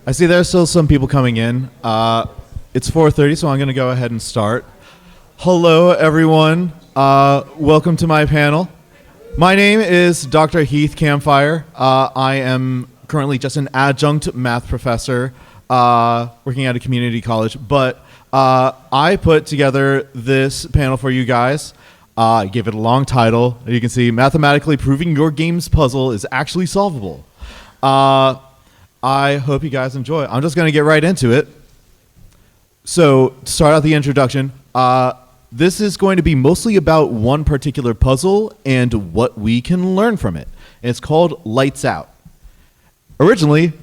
I see there's still some people coming in. It's 4:30, so I'm going to go ahead and start. Hello, everyone. Welcome to my panel. My name is Dr. Heath Campfire. I am currently just an adjunct math professor working at a community college, but I put together this panel for you guys. I gave it a long title. You can see, Mathematically Proving Your Game's Puzzle is Actually Solvable. I hope you guys enjoy it. I'm just going to get right into it. So, to start out the introduction, this is going to be mostly about one particular puzzle and what we can learn from it. And it's called Lights Out. Originally,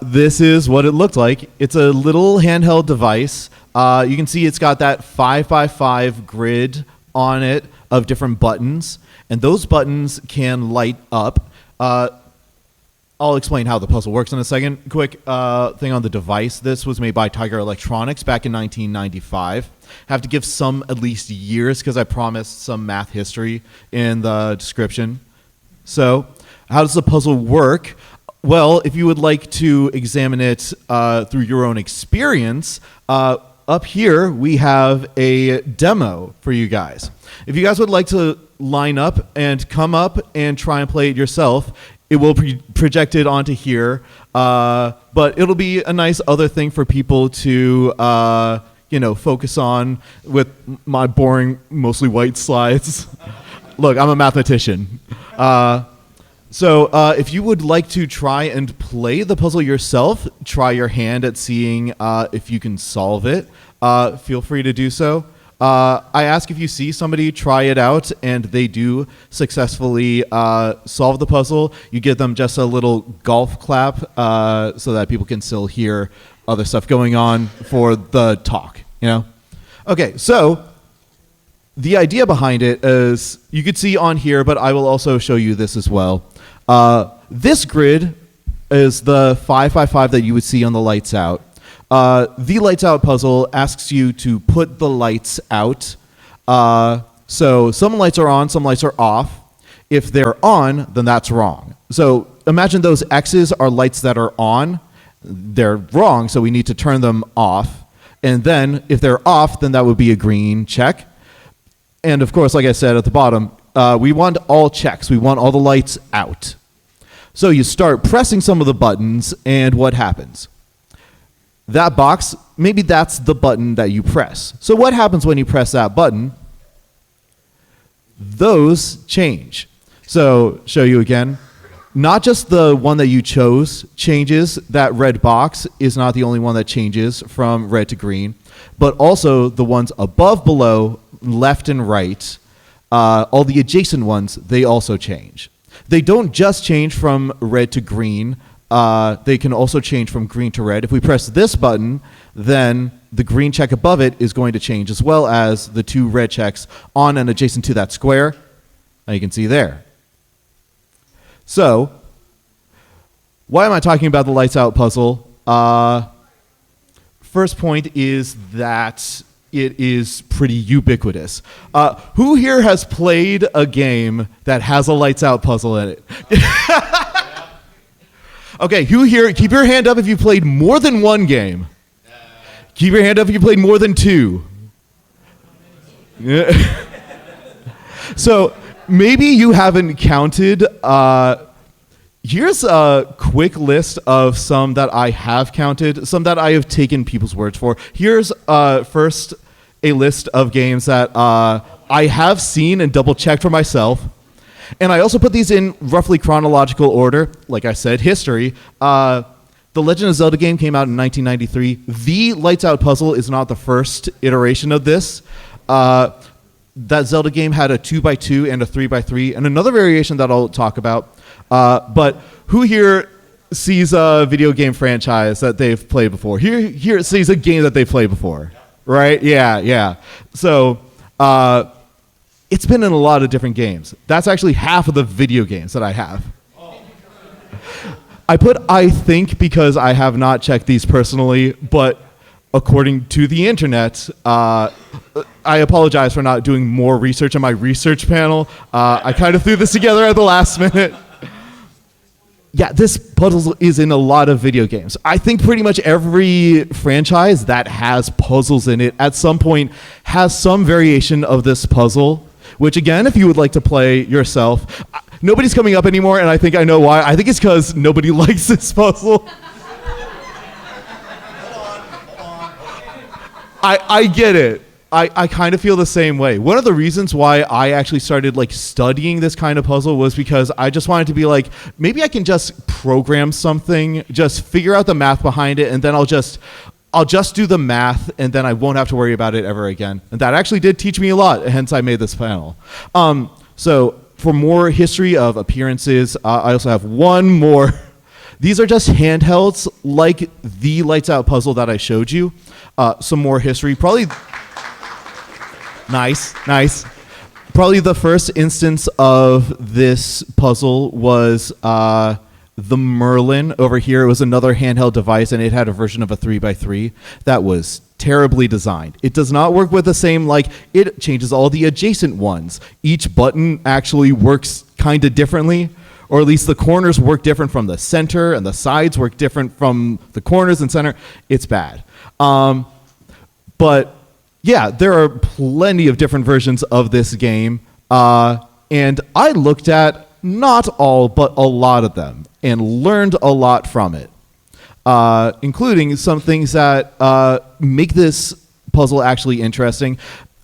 this is what it looked like. It's a little handheld device. You can see it's got that 5x5 grid on it of different buttons, and those buttons can light up. I'll explain how the puzzle works in a second. Quick thing on the device. This was made by Tiger Electronics back in 1995. Have to give some at least years because I promised some math history in the description. So, how does the puzzle work? Well, if you would like to examine it through your own experience, up here we have a demo for you guys. If you guys would like to line up and come up and try and play it yourself, it will be projected onto here, but it'll be a nice other thing for people to focus on with my boring, mostly white slides. Look, I'm a mathematician. So if you would like to try and play the puzzle yourself, try your hand at seeing if you can solve it, feel free to do so. I ask if you see somebody try it out and they do successfully solve the puzzle, you give them just a little golf clap so that people can still hear other stuff going on for the talk, Okay, so the idea behind it is, you could see on here, but I will also show you this as well. This grid is the 5x5 that you would see on the Lights Out. The Lights Out puzzle asks you to put the lights out. So some lights are on, some lights are off. If they're on, then that's wrong. So imagine those X's are lights that are on. They're wrong, so we need to turn them off. And then if they're off, then that would be a green check. And of course, like I said at the bottom, we want all checks. We want all the lights out. So you start pressing some of the buttons, and what happens? That box, maybe that's the button that you press. So what happens when you press that button? Those change. So show you again. Not just the one that you chose changes. That red box is not the only one that changes from red to green, but also the ones above, below, left, and right. All the adjacent ones, they also change. They don't just change from red to green. They can also change from green to red. If we press this button, then the green check above it is going to change, as well as the two red checks on and adjacent to that square. Now you can see there. So, why am I talking about the Lights Out puzzle? First point is that it is pretty ubiquitous. Who here has played a game that has a Lights Out puzzle in it? Okay, who here, keep your hand up if you played more than one game. Keep your hand up if you played more than two. So maybe you haven't counted. Here's a quick list of some that I have counted, some that I have taken people's words for. Here's first a list of games that I have seen and double-checked for myself. And I also put these in roughly chronological order. Like I said, history. The Legend of Zelda game came out in 1993. The Lights Out puzzle is not the first iteration of this. That Zelda game had a 2x2 and a 3x3, and another variation that I'll talk about. But who here sees a video game franchise that they've played before? Here sees a game that they've played before, right? Yeah. So, it's been in a lot of different games. That's actually half of the video games that I have. I put I think because I have not checked these personally, but according to the internet, I apologize for not doing more research on my research panel. I kind of threw this together at the last minute. Yeah, this puzzle is in a lot of video games. I think pretty much every franchise that has puzzles in it at some point has some variation of this puzzle, which again, if you would like to play yourself, nobody's coming up anymore, and I think I know why. I think it's because nobody likes this puzzle. I get it. I kind of feel the same way. One of the reasons why I actually started like studying this kind of puzzle was because I just wanted to be like, maybe I can just program something, just figure out the math behind it, and then I'll just do the math, and then I won't have to worry about it ever again. And that actually did teach me a lot, hence I made this panel. So for more history of appearances, I also have one more. These are just handhelds like the Lights Out puzzle that I showed you. Some more history, probably. Nice. Probably the first instance of this puzzle was the Merlin over here. It was another handheld device, and it had a version of a 3x3 that was terribly designed. It does not work with the same, like, it changes all the adjacent ones. Each button actually works kind of differently, or at least the corners work different from the center, and the sides work different from the corners and center. It's bad. But yeah, there are plenty of different versions of this game, and I looked at not all, but a lot of them, and learned a lot from it, including some things that make this puzzle actually interesting.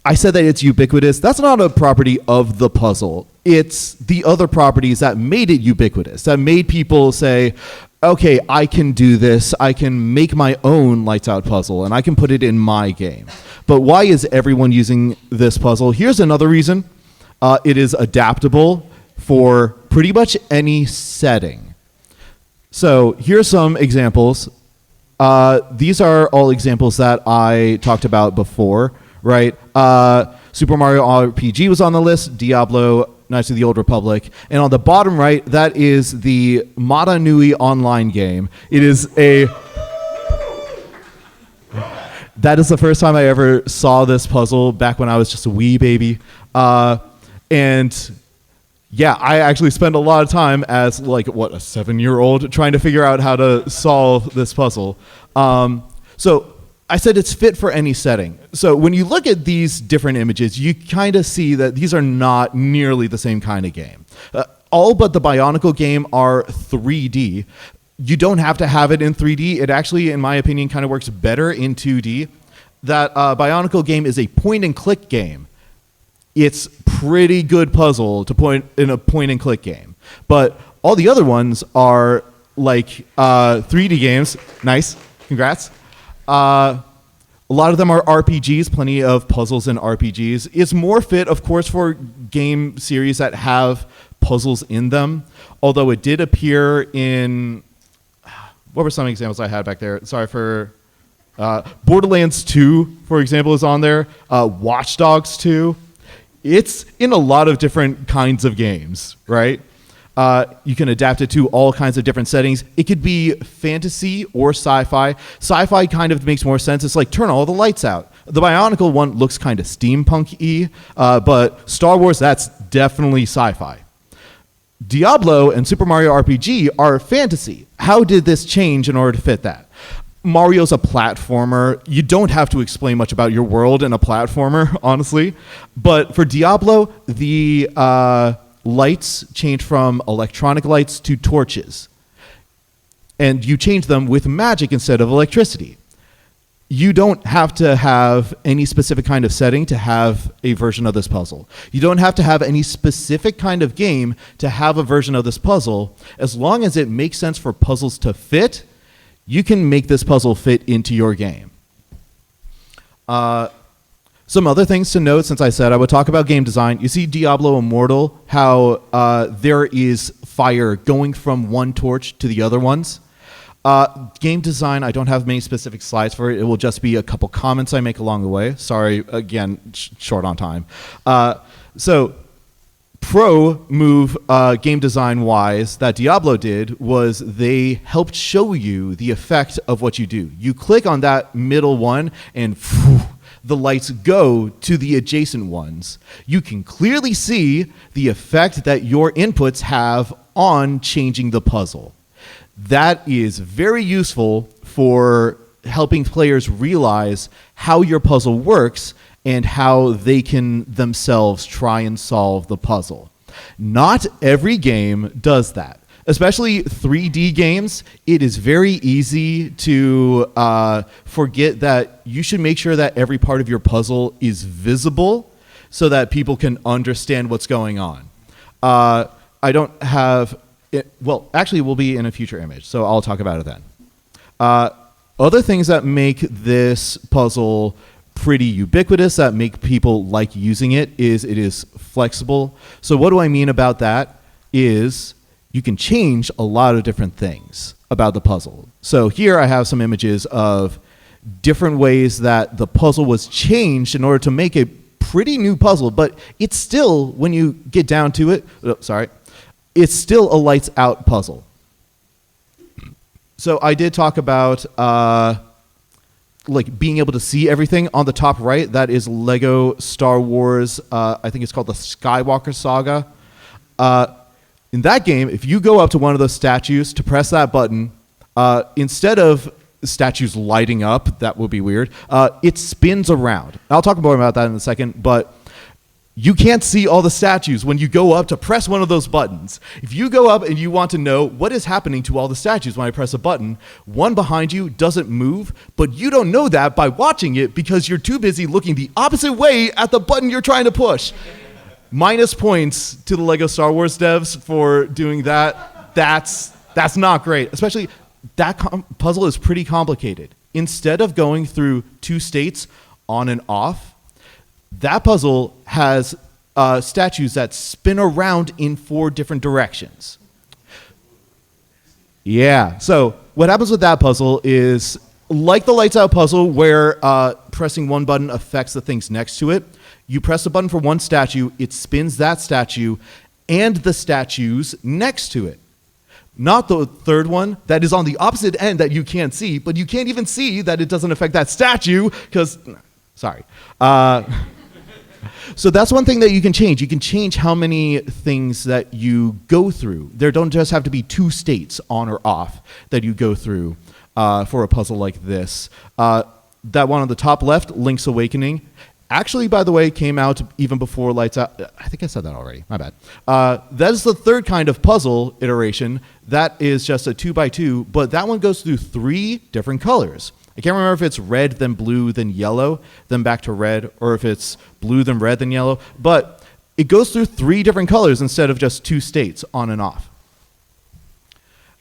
I said that it's ubiquitous. That's not a property of the puzzle. It's the other properties that made it ubiquitous, that made people say, okay, I can do this. I can make my own Lights Out puzzle, and I can put it in my game. But why is everyone using this puzzle? Here's another reason. It is adaptable for pretty much any setting. So here's some examples. These are all examples that I talked about before, right? Super Mario RPG was on the list, Diablo, Knights of the Old Republic, and on the bottom right, that is the Mata Nui online game. It is that is the first time I ever saw this puzzle back when I was just a wee baby. And yeah, I actually spent a lot of time as a 7-year-old trying to figure out how to solve this puzzle. So I said it's fit for any setting. So when you look at these different images, you kind of see that these are not nearly the same kind of game. All but the Bionicle game are 3D. You don't have to have it in 3D. It actually, in my opinion, kind of works better in 2D. That Bionicle game is a point-and-click game. It's pretty good puzzle to point in a point-and-click game. But all the other ones are like 3D games. Nice. Congrats. A lot of them are RPGs, plenty of puzzles in RPGs. It's more fit, of course, for game series that have puzzles in them, although it did appear in... What were some examples I had back there? Sorry for... Borderlands 2, for example, is on there. Watch Dogs 2. It's in a lot of different kinds of games, right? You can adapt it to all kinds of different settings. It could be fantasy or sci-fi. Sci-fi kind of makes more sense. It's like turn all the lights out. The Bionicle one looks kind of steampunk-y, but Star Wars, that's definitely sci-fi. Diablo and Super Mario RPG are fantasy. How did this change in order to fit that? Mario's a platformer. You don't have to explain much about your world in a platformer, honestly. But for Diablo, the lights change from electronic lights to torches. And you change them with magic instead of electricity. You don't have to have any specific kind of setting to have a version of this puzzle. You don't have to have any specific kind of game to have a version of this puzzle. As long as it makes sense for puzzles to fit, you can make this puzzle fit into your game. Some other things to note, since I said I would talk about game design. You see Diablo Immortal, how there is fire going from one torch to the other ones. Game design, I don't have many specific slides for it. It will just be a couple comments I make along the way. Sorry, again, short on time. So pro move game design-wise that Diablo did was they helped show you the effect of what you do. You click on that middle one, and the lights go to the adjacent ones. You can clearly see the effect that your inputs have on changing the puzzle. That is very useful for helping players realize how your puzzle works and how they can themselves try and solve the puzzle. Not every game does that. Especially 3D games, it is very easy to forget that you should make sure that every part of your puzzle is visible so that people can understand what's going on. I don't have it. Well, actually, it will be in a future image, so I'll talk about it then. Other things that make this puzzle pretty ubiquitous, that make people like using it is flexible. So what do I mean about that is you can change a lot of different things about the puzzle. So here I have some images of different ways that the puzzle was changed in order to make a pretty new puzzle, but it's still, when you get down to it, it's still a lights out puzzle. So I did talk about like being able to see everything on the top right. That is Lego Star Wars, I think it's called the Skywalker Saga. In that game, if you go up to one of those statues to press that button, instead of statues lighting up, that would be weird, it spins around. I'll talk more about that in a second, but you can't see all the statues when you go up to press one of those buttons. If you go up and you want to know what is happening to all the statues when I press a button, one behind you doesn't move, but you don't know that by watching it because you're too busy looking the opposite way at the button you're trying to push. Minus points to the Lego Star Wars devs for doing that. That's not great. Especially that puzzle is pretty complicated. Instead of going through two states on and off, that puzzle has statues that spin around in 4 different directions. Yeah, so what happens with that puzzle is like the lights out puzzle where pressing one button affects the things next to it. You press a button for one statue, it spins that statue and the statues next to it. Not the third one that is on the opposite end that you can't see, but you can't even see that it doesn't affect that statue because, sorry. So that's one thing that you can change. You can change how many things that you go through. There don't just have to be 2 states on or off that you go through for a puzzle like this. That one on the top left, Link's Awakening, actually, by the way, came out even before Lights Out. I think I said that already. My bad. That is the third kind of puzzle iteration. That is just a 2x2, but that one goes through 3 different colors. I can't remember if it's red, then blue, then yellow, then back to red, or if it's blue, then red, then yellow. But it goes through 3 different colors instead of just 2 states on and off.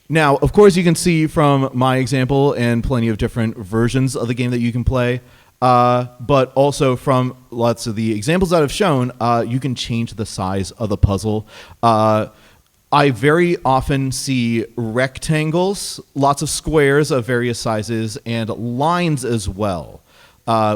Now, of course, you can see from my example and plenty of different versions of the game that you can play, but also from lots of the examples that I've shown, you can change the size of the puzzle. I very often see rectangles, lots of squares of various sizes, and lines as well,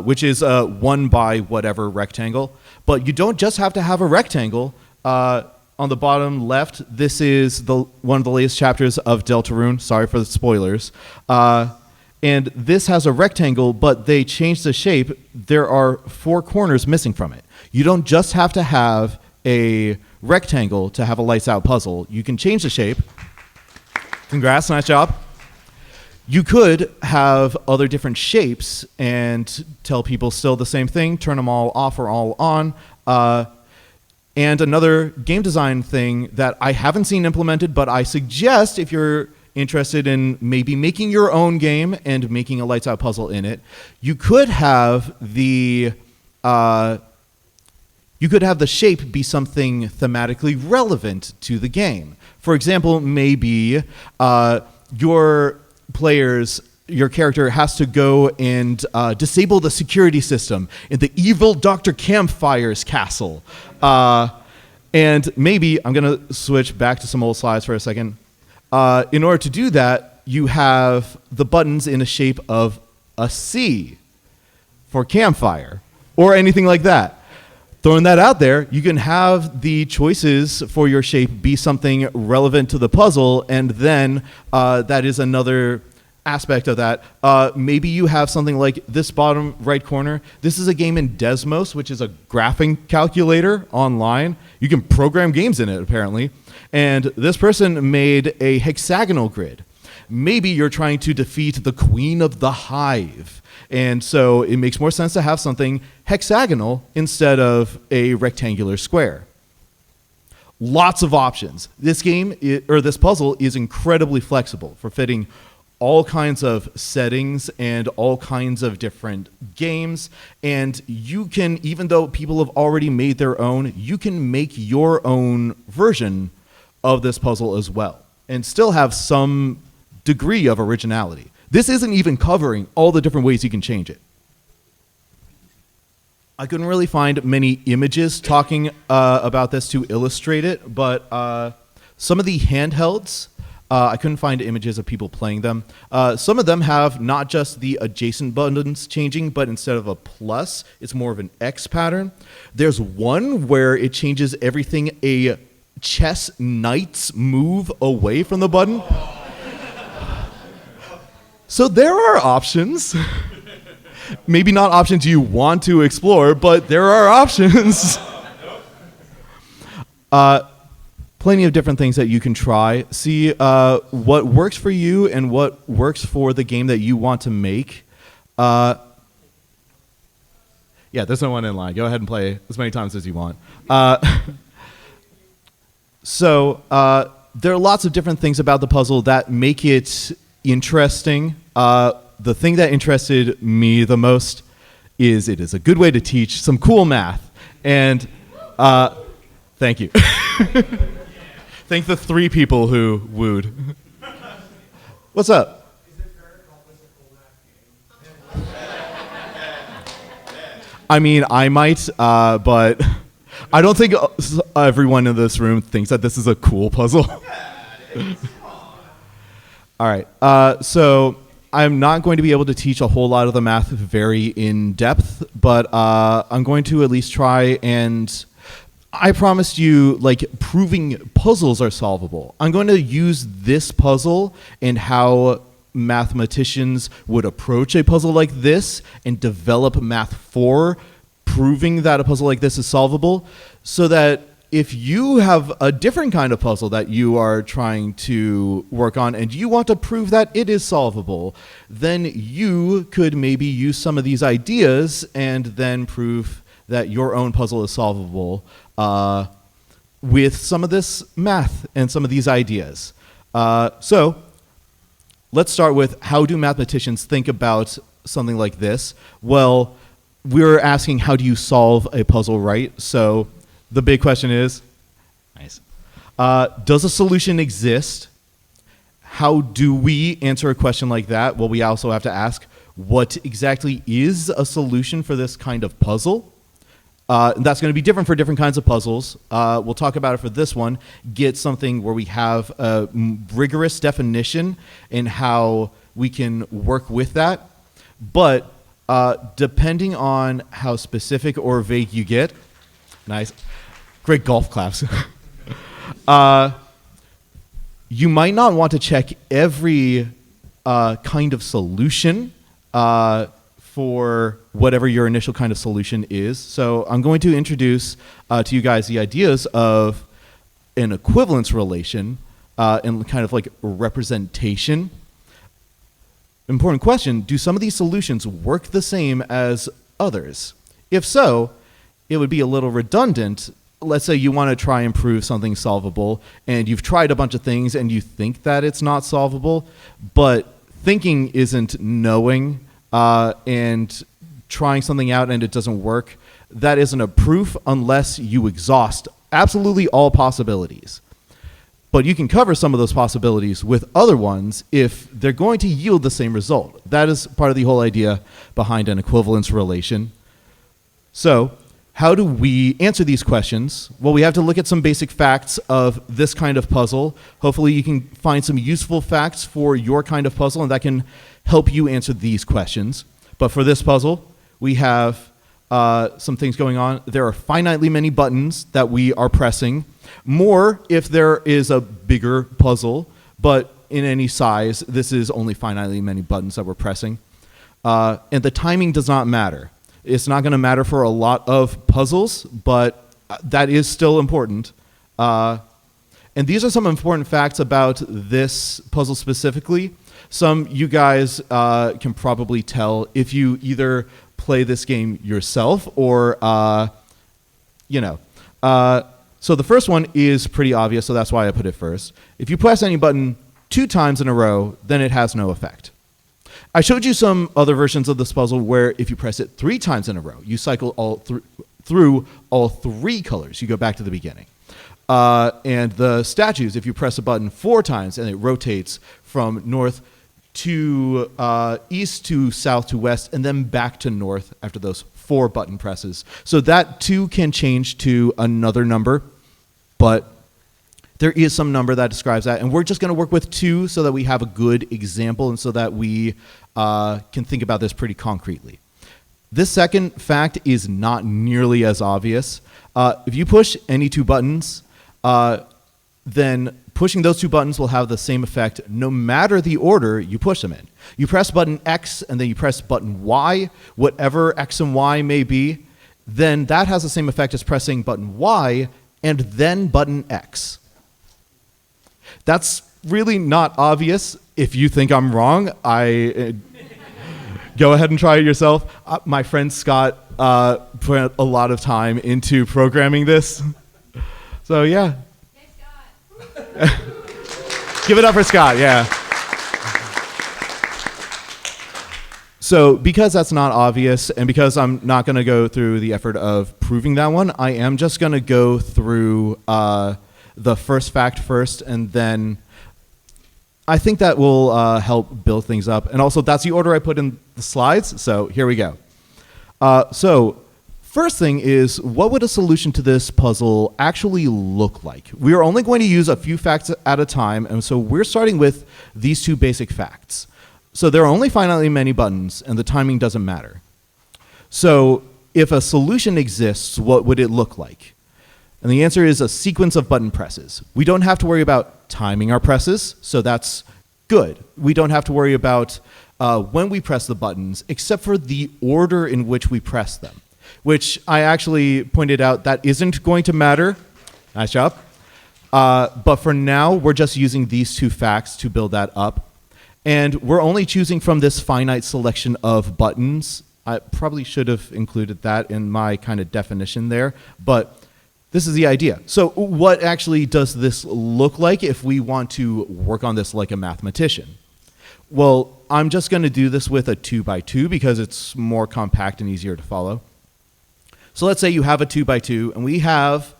which is a 1 by whatever rectangle. But you don't just have to have a rectangle. On the bottom left, this is one of the latest chapters of Deltarune. Sorry for the spoilers. And this has a rectangle, but they changed the shape. There are 4 corners missing from it. You don't just have to have a rectangle to have a lights out puzzle. You can change the shape. Congrats, nice job. You could have other different shapes and tell people still the same thing, turn them all off or all on. And another game design thing that I haven't seen implemented, but I suggest if you're interested in maybe making your own game and making a lights out puzzle in it, you could have the shape be something thematically relevant to the game. For example, maybe your character has to go and disable the security system in the evil Dr. Campfire's castle. And maybe, I'm going to switch back to some old slides for a second. In order to do that, you have the buttons in the shape of a C for campfire or anything like that. Throwing that out there, you can have the choices for your shape be something relevant to the puzzle, and then that is another aspect of that. Maybe you have something like this bottom right corner. This is a game in Desmos, which is a graphing calculator online. You can program games in it, apparently. And this person made a hexagonal grid. Maybe you're trying to defeat the queen of the hive. And so it makes more sense to have something hexagonal instead of a rectangular square. Lots of options. This this puzzle is incredibly flexible for fitting all kinds of settings and all kinds of different games. And you can, even though people have already made their own, you can make your own version of this puzzle as well and still have some degree of originality. This isn't even covering all the different ways you can change it. I couldn't really find many images talking about this to illustrate it, but some of the handhelds, I couldn't find images of people playing them. Some of them have not just the adjacent buttons changing, but instead of a plus, it's more of an X pattern. There's one where it changes everything a chess knight's move away from the button. So there are options. Maybe not options you want to explore, but there are options. Plenty of different things that you can try. See what works for you and what works for the game that you want to make. Yeah, there's no one in line. Go ahead and play as many times as you want. So there are lots of different things about the puzzle that make it interesting. The thing that interested me the most is it is a good way to teach some cool math. And thank you. Thank the 3 people who wooed. What's up? Is it fair to call this a cool math game? I mean, I might, but I don't think everyone in this room thinks that this is a cool puzzle. All right, so I'm not going to be able to teach a whole lot of the math very in depth, but I'm going to at least try, and I promised you, like, proving puzzles are solvable. I'm going to use this puzzle and how mathematicians would approach a puzzle like this and develop math for proving that a puzzle like this is solvable, so that if you have a different kind of puzzle that you are trying to work on and you want to prove that it is solvable, then you could maybe use some of these ideas and then prove that your own puzzle is solvable with some of this math and some of these ideas. So let's start with, how do mathematicians think about something like this? Well, we're asking, how do you solve a puzzle, right? So the big question is, nice. Does a solution exist? How do we answer a question like that? Well, we also have to ask, what exactly is a solution for this kind of puzzle? And that's going to be different for different kinds of puzzles. We'll talk about it for this one. Get something where we have a rigorous definition in how we can work with that. But depending on how specific or vague you get, nice. Great golf claps. You might not want to check every kind of solution for whatever your initial kind of solution is. So I'm going to introduce to you guys the ideas of an equivalence relation and kind of like representation. Important question, do some of these solutions work the same as others? If so, it would be a little redundant. Let's say you want to try and prove something solvable, and you've tried a bunch of things and you think that it's not solvable, but thinking isn't knowing, and trying something out and it doesn't work. That isn't a proof unless you exhaust absolutely all possibilities. But you can cover some of those possibilities with other ones if they're going to yield the same result. That is part of the whole idea behind an equivalence relation. So, how do we answer these questions? Well, we have to look at some basic facts of this kind of puzzle. Hopefully you can find some useful facts for your kind of puzzle, and that can help you answer these questions. But for this puzzle, we have some things going on. There are finitely many buttons that we are pressing. More if there is a bigger puzzle, but in any size, this is only finitely many buttons that we're pressing. And the timing does not matter. It's not going to matter for a lot of puzzles, but that is still important. And these are some important facts about this puzzle specifically. Some you guys can probably tell if you either play this game yourself or, So the first one is pretty obvious, so that's why I put it first. If you press any button 2 times in a row, then it has no effect. I showed you some other versions of this puzzle where if you press it 3 times in a row, you cycle through all 3 colors. You go back to the beginning. And the statues, if you press a button 4 times and it rotates from north to east to south to west and then back to north after those 4 button presses. So that 2 can change to another number, but there is some number that describes that. And we're just going to work with 2 so that we have a good example and so that we can think about this pretty concretely. This second fact is not nearly as obvious. If you push any 2 buttons, then pushing those 2 buttons will have the same effect no matter the order you push them in. You press button X and then you press button Y, whatever X and Y may be, then that has the same effect as pressing button Y and then button X. That's really not obvious. If you think I'm wrong, go ahead and try it yourself. My friend Scott put a lot of time into programming this. So yeah. Hey, Scott. Give it up for Scott, yeah. So because that's not obvious and because I'm not going to go through the effort of proving that one, I am just going to go through the first fact first, and then I think that will help build things up. And also, that's the order I put in the slides, so here we go. So first thing is, what would a solution to this puzzle actually look like? We are only going to use a few facts at a time, and so we're starting with these 2 basic facts. So there are only finitely many buttons, and the timing doesn't matter. So if a solution exists, what would it look like? And the answer is a sequence of button presses. We don't have to worry about timing our presses, so that's good. We don't have to worry about when we press the buttons, except for the order in which we press them, which I actually pointed out that isn't going to matter. Nice job. But for now, we're just using these 2 facts to build that up. And we're only choosing from this finite selection of buttons. I probably should have included that in my kind of definition there, but this is the idea. So what actually does this look like if we want to work on this like a mathematician? Well, I'm just going to do this with a 2x2 because it's more compact and easier to follow. So let's say you have a 2x2 and we have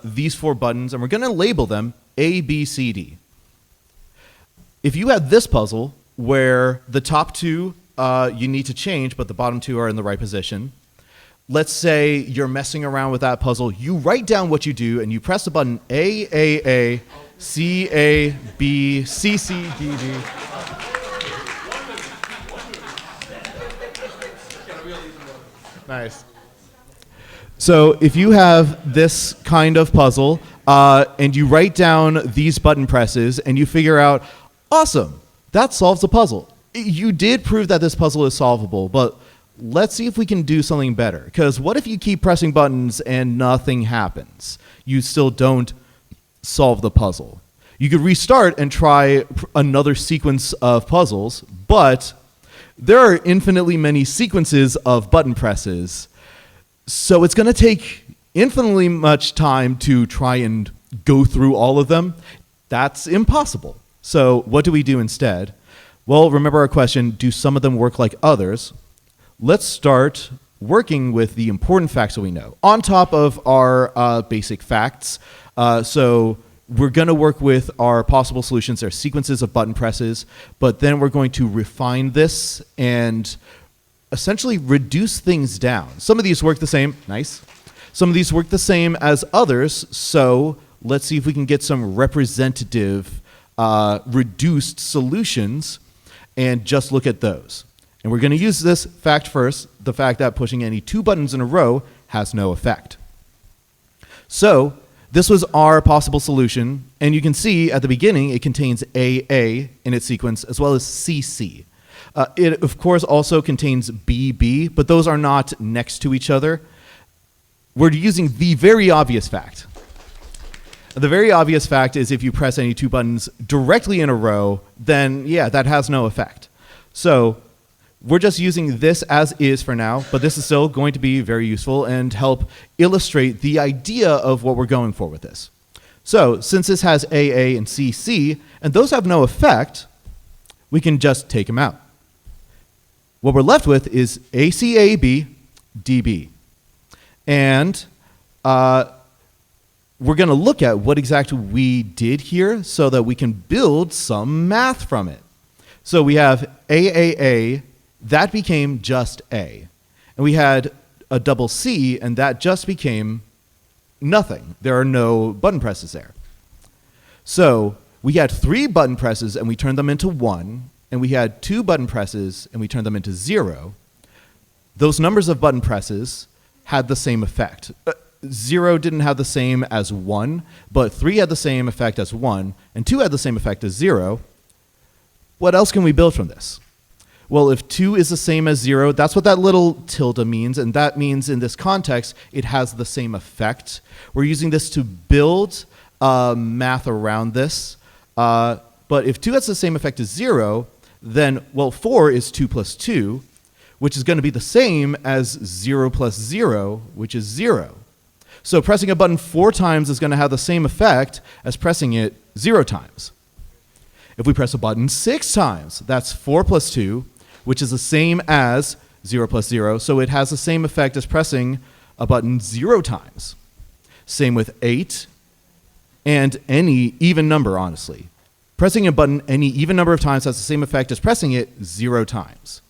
these 4 buttons and we're going to label them A, B, C, D. If you had this puzzle where the top 2 you need to change but the bottom 2 are in the right position, let's say you're messing around with that puzzle, you write down what you do and you press the button A, C, A, B, C, C, D, D. Nice. So if you have this kind of puzzle and you write down these button presses and you figure out, awesome, that solves the puzzle. You did prove that this puzzle is solvable, but let's see if we can do something better. Because what if you keep pressing buttons and nothing happens? You still don't solve the puzzle. You could restart and try another sequence of puzzles, but there are infinitely many sequences of button presses, so it's going to take infinitely much time to try and go through all of them. That's impossible. So what do we do instead? Well, remember our question, do some of them work like others? Let's start working with the important facts that we know on top of our basic facts. So we're going to work with our possible solutions. There are sequences of button presses, but then we're going to refine this and essentially reduce things down. Some of these work the same. Nice. Some of these work the same as others, so let's see if we can get some representative reduced solutions and just look at those. And we're going to use this fact first, the fact that pushing any 2 buttons in a row has no effect. So this was our possible solution, and you can see at the beginning it contains AA in its sequence as well as CC. It, of course, also contains BB, but those are not next to each other. We're using the very obvious fact. The very obvious fact is if you press any two buttons directly in a row, then yeah, that has no effect. So we're just using this as is for now, but this is still going to be very useful and help illustrate the idea of what we're going for with this. So since this has AA and CC, and those have no effect, we can just take them out. What we're left with is ACAB DB. And we're going to look at what exactly we did here so that we can build some math from it. So we have AAA, that became just A. And we had a double C, and that just became nothing. There are no button presses there. So we had 3 button presses, and we turned them into 1. And we had 2 button presses, and we turned them into 0. Those numbers of button presses had the same effect. 0 didn't have the same as 1, but 3 had the same effect as 1, and 2 had the same effect as 0. What else can we build from this? Well, if 2 is the same as 0, that's what that little tilde means, and that means in this context, it has the same effect. We're using this to build math around this, but if 2 has the same effect as 0, then, well, 4 is 2 plus 2, which is going to be the same as 0 plus 0, which is 0. So pressing a button 4 times is going to have the same effect as pressing it 0 times. If we press a button 6 times, that's 4 plus 2, which is the same as 0 plus 0, so it has the same effect as pressing a button 0 times. Same with 8 and any even number, honestly. Pressing a button any even number of times has the same effect as pressing it 0 times.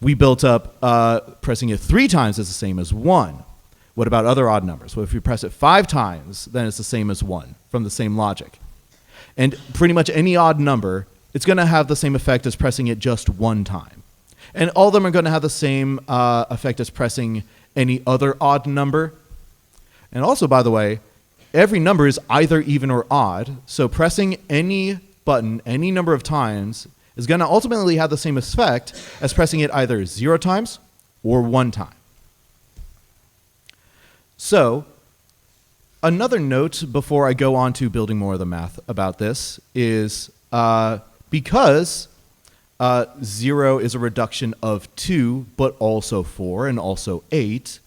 We built up pressing it 3 times is the same as 1. What about other odd numbers? Well, if we press it 5 times, then it's the same as 1 from the same logic. And pretty much any odd number, it's going to have the same effect as pressing it just 1 time. And all of them are going to have the same effect as pressing any other odd number. And also, by the way, every number is either even or odd, so pressing any button any number of times is going to ultimately have the same effect as pressing it either 0 times or 1 time. So, another note before I go on to building more of the math about this is because 0 is a reduction of 2, but also 4 and also 8,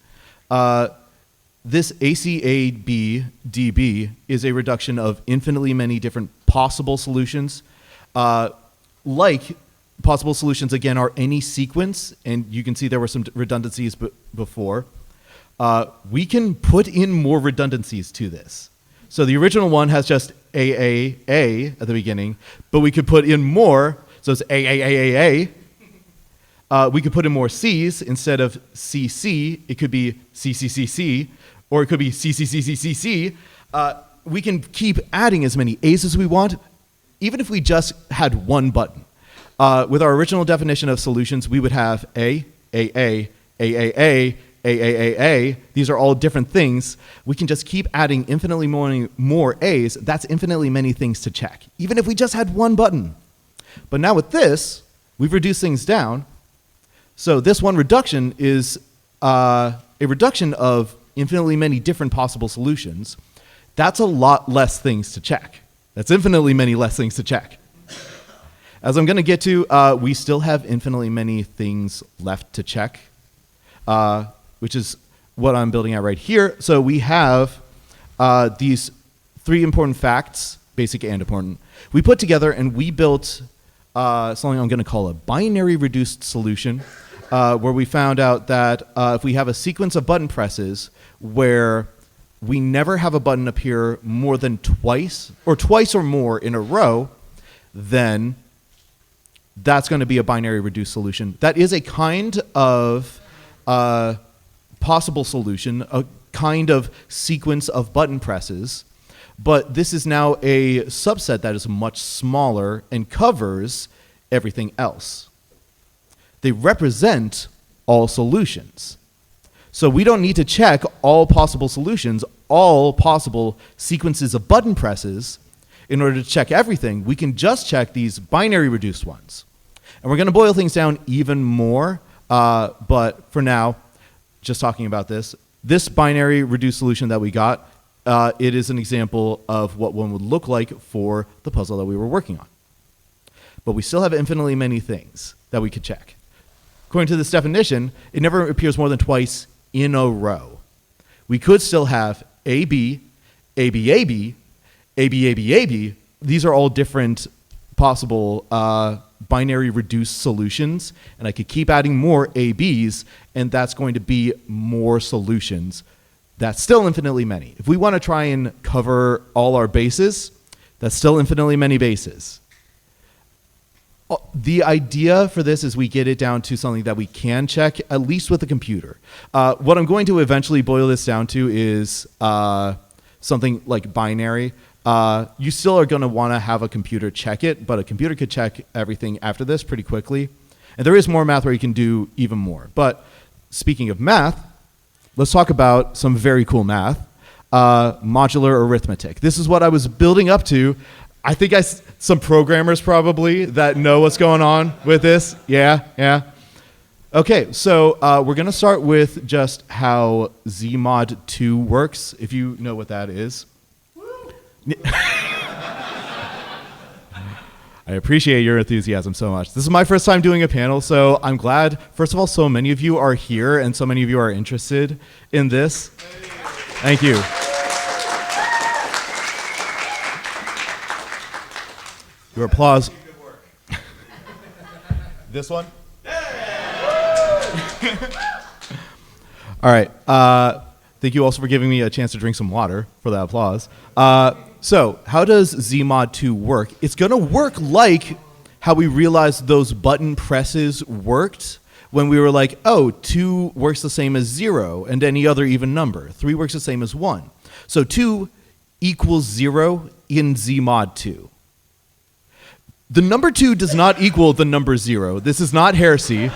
this ACAB DB is a reduction of infinitely many different possible solutions. Like possible solutions, again, are any sequence, and you can see there were some redundancies before. We can put in more redundancies to this. So the original one has just AAA at the beginning, but we could put in more, so it's AAAAA. We could put in more C's instead of CC. It could be CCCC, or it could be CCCCCC. We can keep adding as many A's as we want, even if we just had one button. With our original definition of solutions, we would have A, AA, AAA, AAAA. These are all different things. We can just keep adding infinitely more A's. That's infinitely many things to check, even if we just had one button. But now with this, we've reduced things down. So this one reduction is a reduction of infinitely many different possible solutions. That's a lot less things to check. That's infinitely many less things to check. As I'm going to get to, we still have infinitely many things left to check, which is what I'm building out right here. So we have these 3 important facts, basic and important. We put together and we built something I'm going to call a binary reduced solution, where we found out that if we have a sequence of button presses where we never have a button appear more than twice or more in a row, then that's going to be a binary reduced solution. That is a kind of possible solution, a kind of sequence of button presses, but this is now a subset that is much smaller and covers everything else. They represent all solutions. So we don't need to check all possible solutions, all possible sequences of button presses in order to check everything. We can just check these binary reduced ones. And we're going to boil things down even more, but for now, just talking about this binary reduced solution that we got, it is an example of what one would look like for the puzzle that we were working on. But we still have infinitely many things that we could check. According to this definition, it never appears more than twice in a row. We could still have AB, AB, AB, AB, AB, AB. These are all different possible binary reduced solutions, and I could keep adding more ABs, and that's going to be more solutions. That's still infinitely many. If we want to try and cover all our bases, that's still infinitely many bases. The idea for this is we get it down to something that we can check, at least with a computer. What I'm going to eventually boil this down to is something like binary. You still are going to want to have a computer check it, but a computer could check everything after this pretty quickly. And there is more math where you can do even more. But speaking of math, let's talk about some very cool math. Modular arithmetic. This is what I was building up to. I think some programmers probably that know what's going on with this. Yeah. Okay, so we're going to start with just how Zmod 2 works, if you know what that is. I appreciate your enthusiasm so much. This is my first time doing a panel, so I'm glad, first of all, so many of you are here and so many of you are interested in this. Thank you. Your applause. This one? All right. Thank you also for giving me a chance to drink some water for that applause. So how does Zmod 2 work? It's going to work like how we realized those button presses worked when we were like, oh, 2 works the same as 0 and any other even number. 3 works the same as 1. So 2 equals 0 in Zmod 2. The number 2 does not equal the number 0. This is not heresy.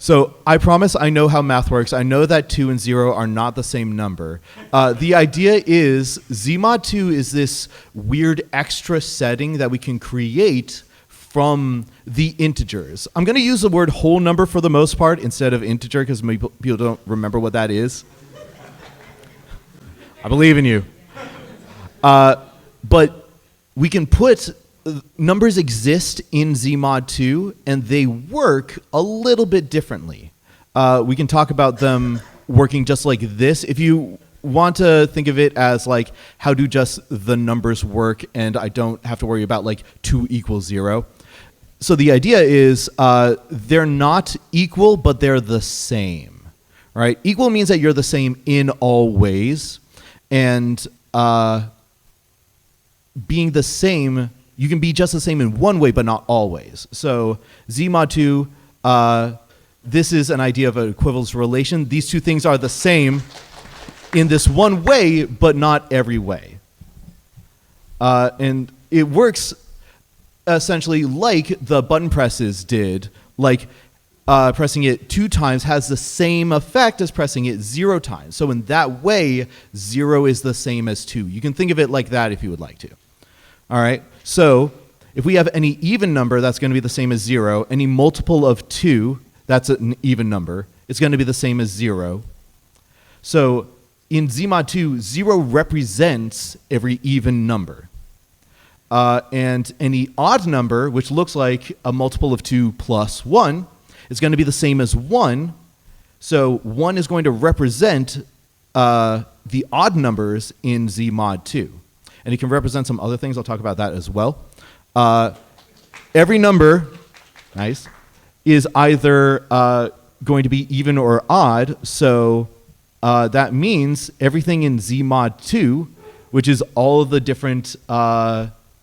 So I promise I know how math works. I know that 2 and 0 are not the same number. The idea is Zmod 2 is this weird extra setting that we can create from the integers. I'm going to use the word whole number for the most part instead of integer because people don't remember what that is. I believe in you. But we can put numbers exist in Zmod 2 and they work a little bit differently. We can talk about them working just like this. If you want to think of it as like how do just the numbers work and I don't have to worry about like 2 equals 0. So the idea is they're not equal, but they're the same. Right? Equal means that you're the same in all ways. And being the same, you can be just the same in one way, but not always. So Zmod 2, this is an idea of an equivalence relation. These two things are the same in this one way, but not every way. And it works essentially like the button presses did, like pressing it 2 times has the same effect as pressing it 0 times. So in that way, 0 is the same as 2. You can think of it like that if you would like to. All right. So if we have any even number, that's going to be the same as 0. Any multiple of 2, that's an even number. It's going to be the same as 0. So in Zmod 2, 0 represents every even number. And any odd number, which looks like a multiple of 2 plus 1, is going to be the same as 1. So 1 is going to represent the odd numbers in Zmod 2. And it can represent some other things. I'll talk about that as well. Every number, nice, is either going to be even or odd. So that means everything in Zmod 2, which is all of the different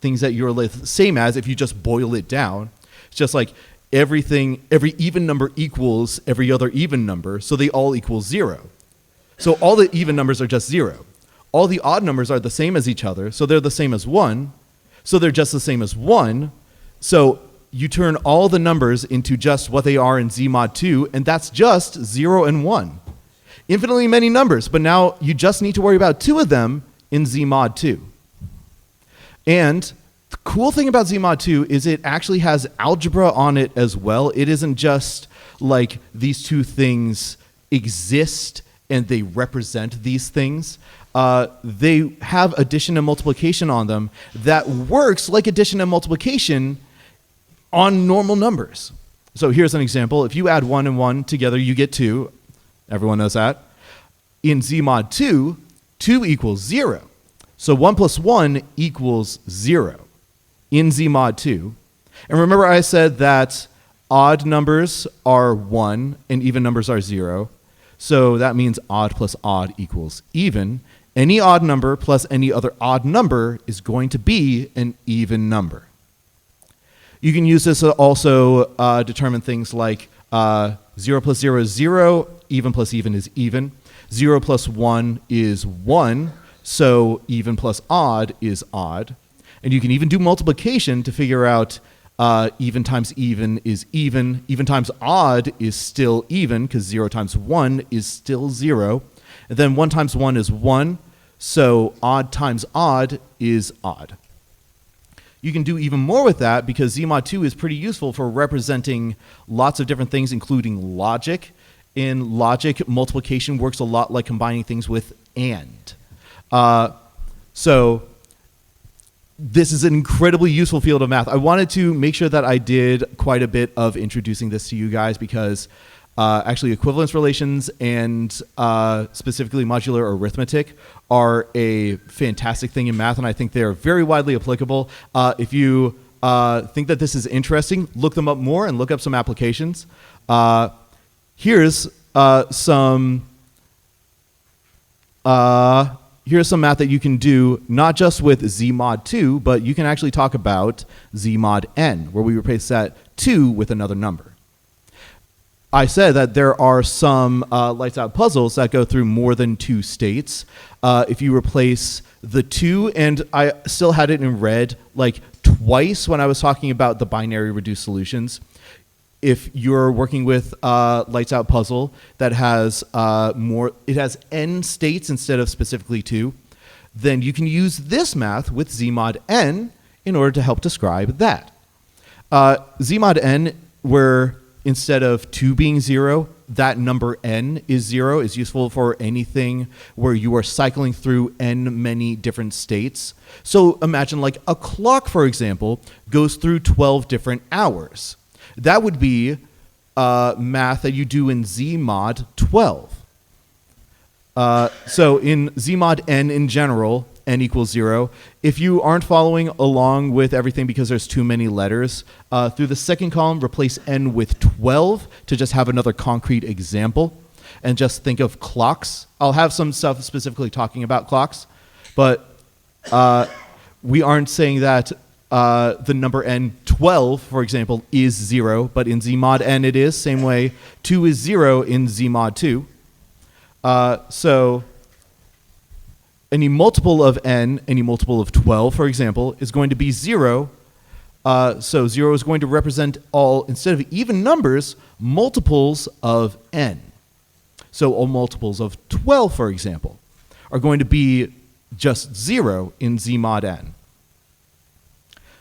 things that you're the same as if you just boil it down. It's just like every even number equals every other even number, so they all equal 0. So all the even numbers are just 0. All the odd numbers are the same as each other, so they're the same as 1. So they're just the same as 1. So you turn all the numbers into just what they are in Zmod 2, and that's just 0 and 1. Infinitely many numbers, but now you just need to worry about 2 of them in Zmod 2. And the cool thing about Zmod 2 is it actually has algebra on it as well. It isn't just like these two things exist and they represent these things. They have addition and multiplication on them that works like addition and multiplication on normal numbers. So here's an example. If you add 1 and 1 together, you get 2. Everyone knows that. In Z mod 2, 2 equals 0. So 1 plus 1 equals 0 in Z mod 2. And remember I said that odd numbers are 1 and even numbers are 0. So that means odd plus odd equals even. Any odd number plus any other odd number is going to be an even number. You can use this to also determine things like 0 plus 0 is 0, even plus even is even. 0 plus 1 is 1, so even plus odd is odd. And you can even do multiplication to figure out even times even is even. Even times odd is still even, because 0 times 1 is still 0. And then 1 times 1 is 1, so odd times odd is odd. You can do even more with that because Z mod 2 is pretty useful for representing lots of different things, including logic. In logic, multiplication works a lot like combining things with and. So this is an incredibly useful field of math. I wanted to make sure that I did quite a bit of introducing this to you guys because actually equivalence relations and specifically modular arithmetic are a fantastic thing in math, and I think they're very widely applicable. If you think that this is interesting, look them up more and look up some applications. Here's some math that you can do, not just with Z mod 2, but you can actually talk about Z mod n, where we replace that 2 with another number. I said that there are some lights out puzzles that go through more than 2 states. If you replace the 2, and I still had it in red like twice when I was talking about the binary reduced solutions. If you're working with lights out puzzle that has it has n states instead of specifically 2, then you can use this math with Z mod n in order to help describe that. Z mod n, where instead of 2 being 0, that number n is 0, is useful for anything where you are cycling through n many different states. So imagine like a clock, for example, goes through 12 different hours. That would be math that you do in Z mod 12. So in Z mod n in general, n equals 0. If you aren't following along with everything because there's too many letters, through the second column, replace n with 12 to just have another concrete example. And just think of clocks. I'll have some stuff specifically talking about clocks, but we aren't saying that the number n, 12, for example, is 0, but in Z mod n it is. Same way, 2 is 0 in Z mod 2. So any multiple of n, any multiple of 12, for example, is going to be 0. So 0 is going to represent all, instead of even numbers, multiples of n. So all multiples of 12, for example, are going to be just 0 in Z mod n.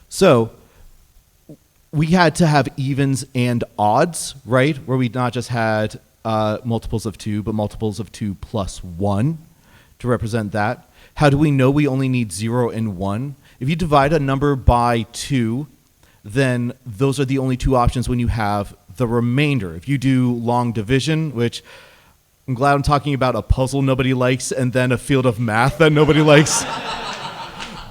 So we had to have evens and odds, right? Where we not just had multiples of 2, but multiples of 2 plus 1 to represent that. How do we know we only need 0 and 1? If you divide a number by 2, then those are the only two options when you have the remainder. If you do long division, which I'm glad I'm talking about a puzzle nobody likes and then a field of math that nobody likes.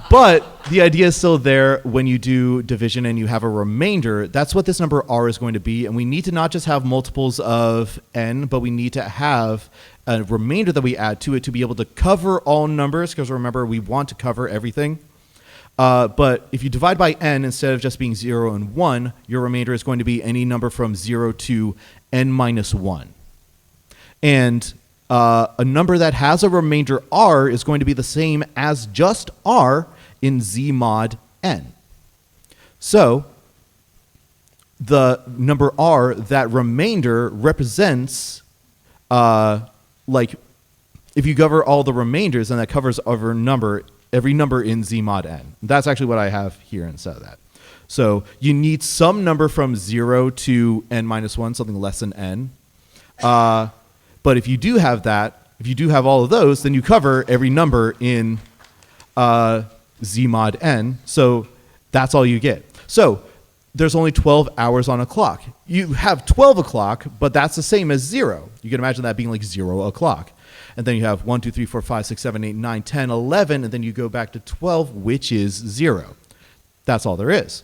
But the idea is still there. When you do division and you have a remainder, that's what this number r is going to be. And we need to not just have multiples of n, but we need to have a remainder that we add to it to be able to cover all numbers, because remember, we want to cover everything. But if you divide by n, instead of just being 0 and 1, your remainder is going to be any number from 0 to n minus 1. And a number that has a remainder r is going to be the same as just r in Z mod n. So the number r, that remainder represents, like, if you cover all the remainders, then that covers every number in Z mod n. That's actually what I have here instead of that. So you need some number from 0 to n minus 1, something less than n. But if you do have that, if you do have all of those, then you cover every number in z mod n. So that's all you get. So there's only 12 hours on a clock. You have 12 o'clock, but that's the same as 0. You can imagine that being like 0 o'clock. And then you have 1, 2, 3, 4, 5, 6, 7, 8, 9, 10, 11, and then you go back to 12, which is 0. That's all there is.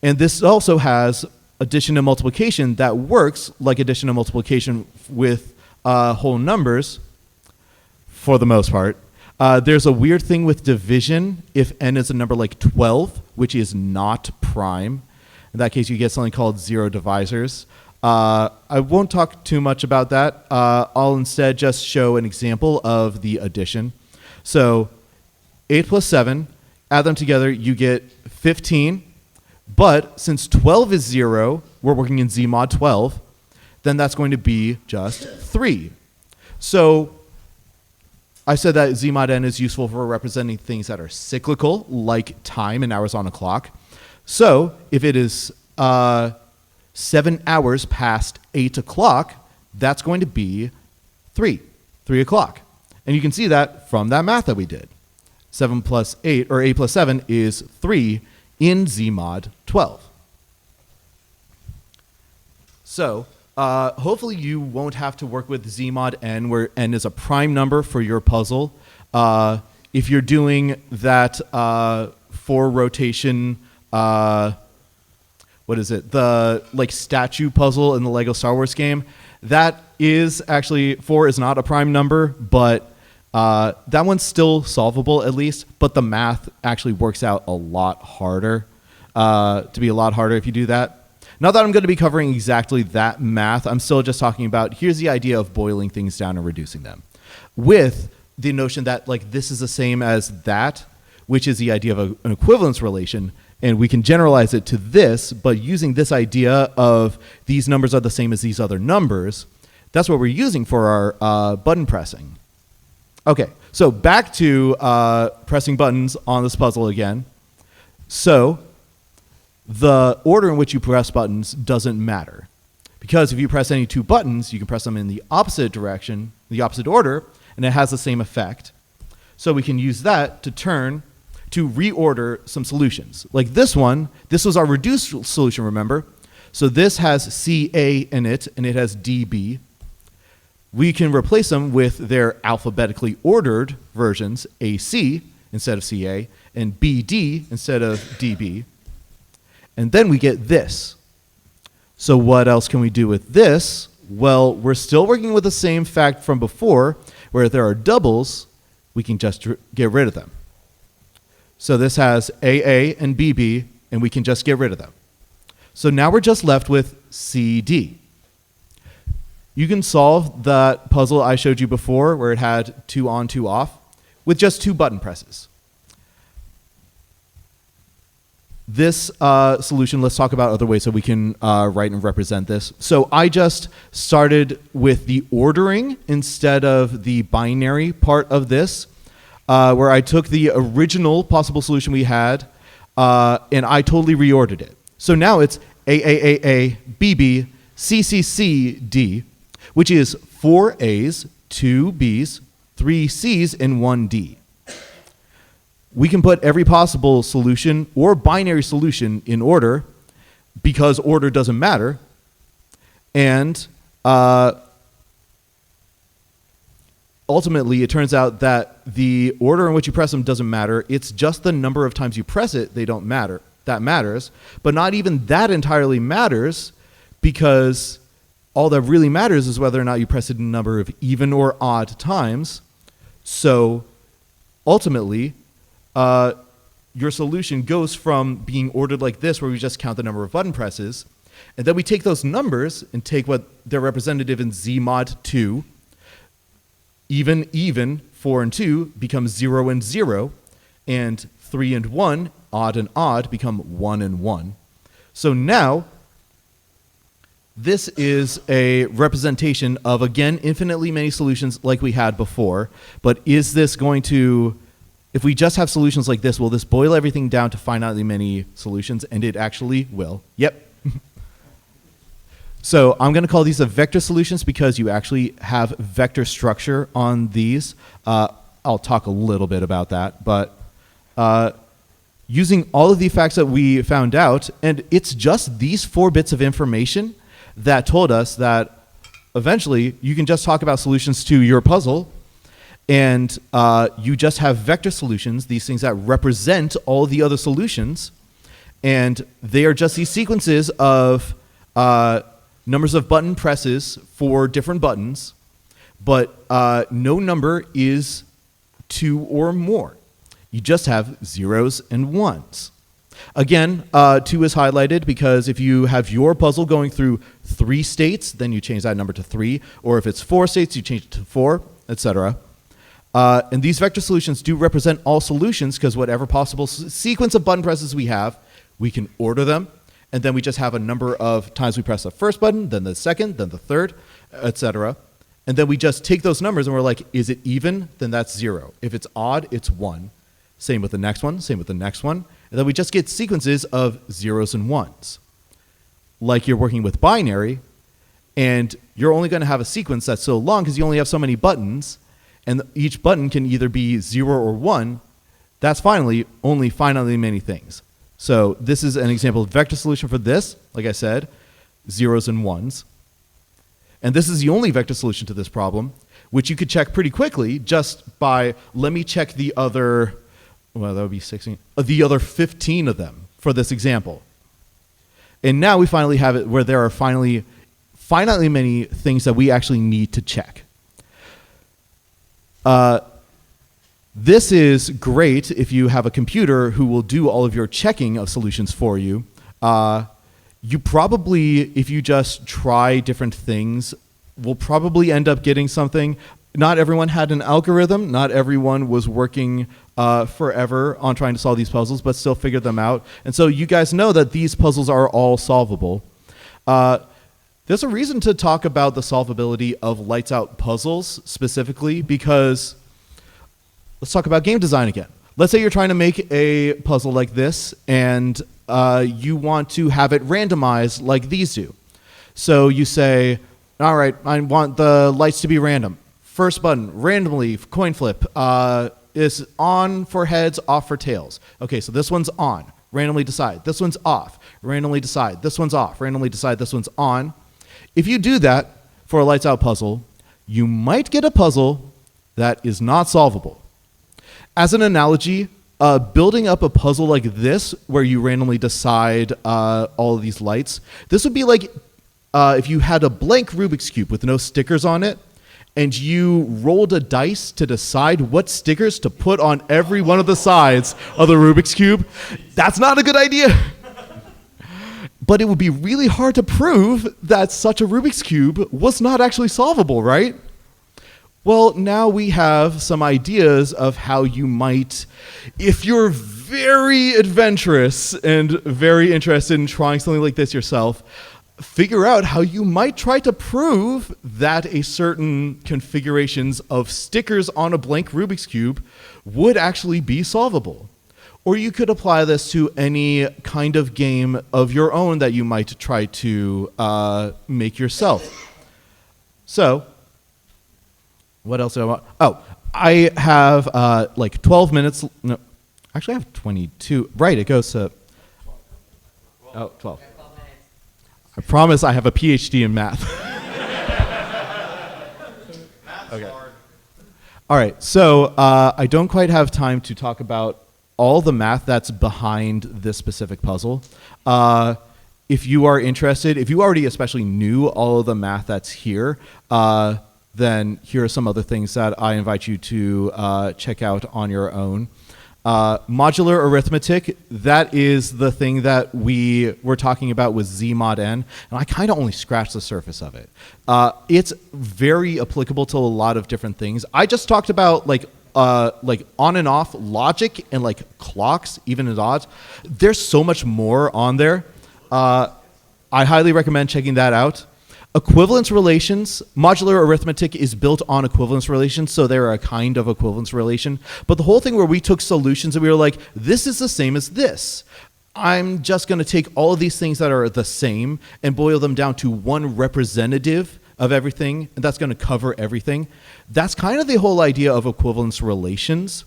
And this also has addition and multiplication that works like addition and multiplication with whole numbers for the most part. There's a weird thing with division if n is a number like 12, which is not prime. In that case, you get something called zero divisors. I won't talk too much about that. I'll instead just show an example of the addition. So 8 plus 7, add them together, you get 15. But since 12 is 0, we're working in z mod 12, then that's going to be just 3. So I said that z mod n is useful for representing things that are cyclical, like time and hours on a clock. So if it is 7 hours past 8 o'clock, that's going to be 3 o'clock. And you can see that from that math that we did. 7 plus 8, or 8 plus 7 is 3 in z mod 12. So hopefully you won't have to work with z mod n, where n is a prime number for your puzzle. If you're doing that 4 rotation, what is it? The like statue puzzle in the Lego Star Wars game. That is actually, 4 is not a prime number, but that one's still solvable at least, but the math actually works out a lot harder, to be a lot harder if you do that. Not that I'm going to be covering exactly that math. I'm still just talking about, here's the idea of boiling things down and reducing them, with the notion that like this is the same as that, which is the idea of an equivalence relation, and we can generalize it to this, but using this idea of these numbers are the same as these other numbers, that's what we're using for our button pressing. Okay, so back to pressing buttons on this puzzle again. So the order in which you press buttons doesn't matter, because if you press any 2 buttons, you can press them in the opposite direction, the opposite order, and it has the same effect. So we can use that to reorder some solutions. Like this one, this was our reduced solution, remember? So this has CA in it, and it has DB. We can replace them with their alphabetically ordered versions, AC instead of CA, and BD instead of DB. And then we get this. So what else can we do with this? Well, we're still working with the same fact from before, where if there are doubles, we can just get rid of them. So this has AA and BB, and we can just get rid of them. So now we're just left with CD. You can solve that puzzle I showed you before, where it had 2 on, 2 off, with just 2 button presses. This solution, let's talk about other ways that we can write and represent this. So I just started with the ordering instead of the binary part of this, where I took the original possible solution we had, and I totally reordered it. So now it's AAAA, BB, CCC, D, which is 4 A's, 2 B's, 3 C's, and 1 D. We can put every possible solution or binary solution in order, because order doesn't matter. And ultimately, it turns out that the order in which you press them doesn't matter. It's just the number of times you press it, they don't matter. That matters. But not even that entirely matters, because all that really matters is whether or not you press it in a number of even or odd times. So ultimately, your solution goes from being ordered like this, where we just count the number of button presses, and then we take those numbers and take what they're representative in z mod 2. Even, 4 and 2 become 0 and 0, and 3 and 1, odd and odd, become 1 and 1. So now, this is a representation of, again, infinitely many solutions like we had before, but is if we just have solutions like this, will this boil everything down to finitely many solutions? And it actually will. Yep. So I'm going to call these the vector solutions because you actually have vector structure on these. I'll talk a little bit about that, but using all of the facts that we found out, and it's just these 4 bits of information that told us that eventually you can just talk about solutions to your puzzle, and you just have vector solutions, these things that represent all the other solutions, and they are just these sequences of numbers of button presses for different buttons, but no number is 2 or more. You just have zeros and ones. Again, 2 is highlighted because if you have your puzzle going through 3 states, then you change that number to 3, or if it's 4 states, you change it to 4, etc. And these vector solutions do represent all solutions because whatever possible sequence of button presses we have, we can order them, and then we just have a number of times we press the first button, then the second, then the third, etc. And then we just take those numbers and we're like, is it even? Then that's 0. If it's odd, it's 1. Same with the next one, same with the next one. And then we just get sequences of zeros and ones. Like you're working with binary, and you're only going to have a sequence that's so long because you only have so many buttons, and each button can either be 0 or 1. That's only finitely many things. So this is an example of vector solution for this, like I said, zeros and ones. And this is the only vector solution to this problem, which you could check pretty quickly just by, let me check the other, well, that would be 16, the other 15 of them for this example. And now we finally have it where there are finitely many things that we actually need to check. This is great if you have a computer who will do all of your checking of solutions for you. You probably, if you just try different things, will probably end up getting something. Not everyone had an algorithm. Not everyone was working forever on trying to solve these puzzles, but still figured them out. And so you guys know that these puzzles are all solvable. There's a reason to talk about the solvability of lights out puzzles specifically because let's talk about game design again. Let's say you're trying to make a puzzle like this, and you want to have it randomized like these do. So you say, all right, I want the lights to be random. First button, randomly, coin flip, is on for heads, off for tails. Okay, so this one's on. Randomly decide. This one's off. Randomly decide. This one's off. Randomly decide. This one's on. If you do that for a lights out puzzle, you might get a puzzle that is not solvable. As an analogy, building up a puzzle like this, where you randomly decide all of these lights, this would be like if you had a blank Rubik's Cube with no stickers on it, and you rolled a dice to decide what stickers to put on every one of the sides of the Rubik's Cube. That's not a good idea. But it would be really hard to prove that such a Rubik's Cube was not actually solvable, right? Well, now we have some ideas of how you might, if you're very adventurous and very interested in trying something like this yourself, figure out how you might try to prove that a certain configurations of stickers on a blank Rubik's Cube would actually be solvable. Or you could apply this to any kind of game of your own that you might try to make yourself. So, what else do I want? Oh, I have like 12 minutes. No, actually I have 22. Right, it goes to, 12. I promise I have a PhD in math. Okay. All right, so I don't quite have time to talk about all the math that's behind this specific puzzle. If you are interested, if you already especially knew all of the math that's here, then here are some other things that I invite you to check out on your own. Modular arithmetic, that is the thing that we were talking about with Z mod n, and I kind of only scratched the surface of it. It's very applicable to a lot of different things. I just talked about like on and off logic and like clocks, even and odds. There's so much more on there. I highly recommend checking that out. Equivalence relations, modular arithmetic is built on equivalence relations, so they're a kind of equivalence relation. But the whole thing where we took solutions and we were like, this is the same as this. I'm just going to take all of these things that are the same and boil them down to one representative of everything, and that's going to cover everything. That's kind of the whole idea of equivalence relations,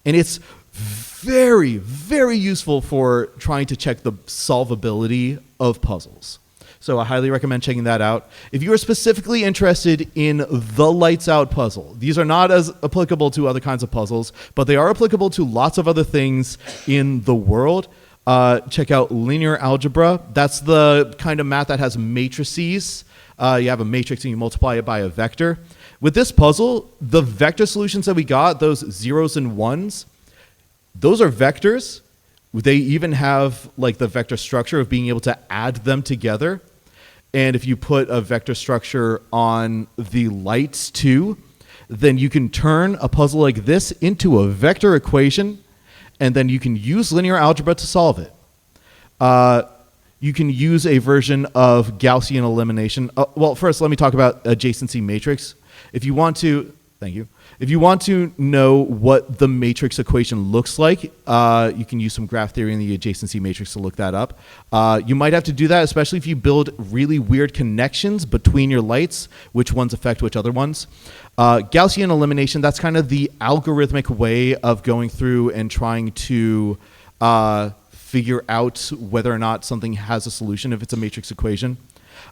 and it's very, very useful for trying to check the solvability of puzzles. So I highly recommend checking that out. If you are specifically interested in the lights out puzzle, these are not as applicable to other kinds of puzzles, but they are applicable to lots of other things in the world. Check out linear algebra. That's the kind of math that has matrices. You have a matrix and you multiply it by a vector. With this puzzle, the vector solutions that we got, those zeros and ones, those are vectors. They even have like the vector structure of being able to add them together. And if you put a vector structure on the lights too, then you can turn a puzzle like this into a vector equation, and then you can use linear algebra to solve it. You can use a version of Gaussian elimination. Well, first, let me talk about adjacency matrix. If you want to, thank you. If you want to know what the matrix equation looks like, you can use some graph theory in the adjacency matrix to look that up. You might have to do that, especially if you build really weird connections between your lights, which ones affect which other ones. Gaussian elimination, that's kind of the algorithmic way of going through and trying to figure out whether or not something has a solution if it's a matrix equation.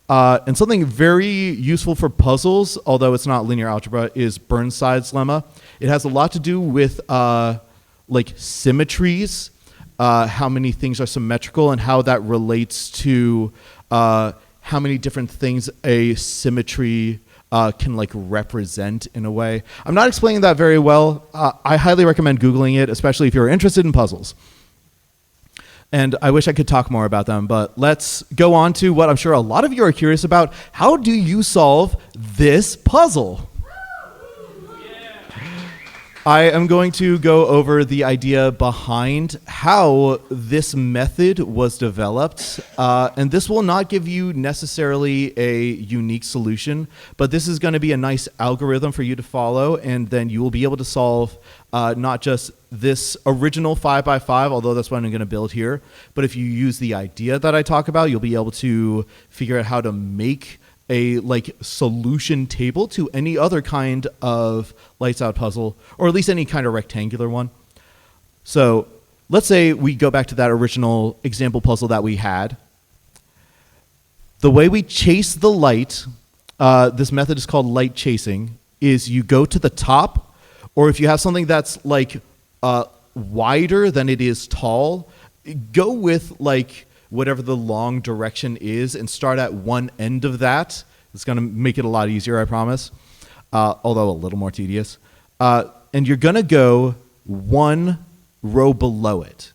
And something very useful for puzzles, although it's not linear algebra, is Burnside's lemma. It has a lot to do with like symmetries, how many things are symmetrical, and how that relates to how many different things a symmetry can like represent in a way. I'm not explaining that very well. I highly recommend Googling it, especially if you're interested in puzzles. And I wish I could talk more about them, but let's go on to what I'm sure a lot of you are curious about. How do you solve this puzzle? I am going to go over the idea behind how this method was developed, and this will not give you necessarily a unique solution, but this is going to be a nice algorithm for you to follow, and then you will be able to solve not just this original 5x5, although that's what I'm going to build here, but if you use the idea that I talk about, you'll be able to figure out how to make a like solution table to any other kind of lights out puzzle, or at least any kind of rectangular one. So let's say we go back to that original example puzzle that we had. The way we chase the light, this method is called light chasing, is you go to the top, or if you have something that's like wider than it is tall, go with like whatever the long direction is and start at one end of that. It's going to make it a lot easier, I promise, although a little more tedious. And you're going to go one row below it.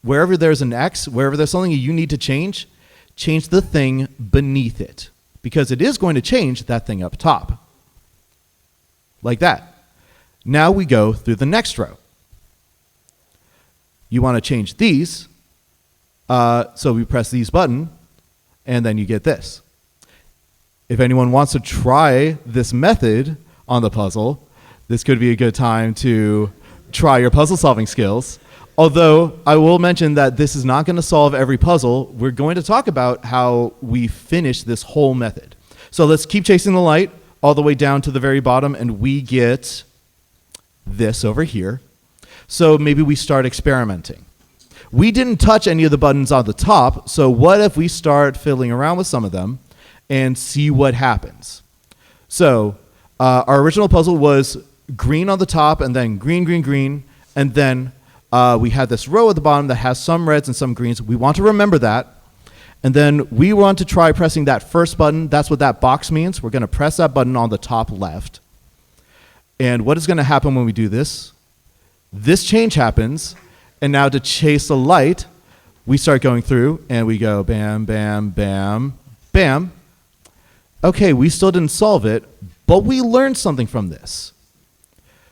Wherever there's an X, wherever there's something you need to change the thing beneath it, because it is going to change that thing up top. Like that. Now we go through the next row. You want to change these. So we press these button, and then you get this. If anyone wants to try this method on the puzzle, this could be a good time to try your puzzle solving skills. Although I will mention that this is not going to solve every puzzle. We're going to talk about how we finish this whole method. So let's keep chasing the light all the way down to the very bottom, and we get this over here. So maybe we start experimenting. We didn't touch any of the buttons on the top, so what if we start fiddling around with some of them and see what happens? So our original puzzle was green on the top, and then green, green, green, and then we had this row at the bottom that has some reds and some greens. We want to remember that, and then we want to try pressing that first button. That's what that box means. We're going to press that button on the top left. And what is going to happen when we do this? This change happens. And now to chase the light, we start going through, and we go bam, bam, bam, bam. Okay, we still didn't solve it, but we learned something from this.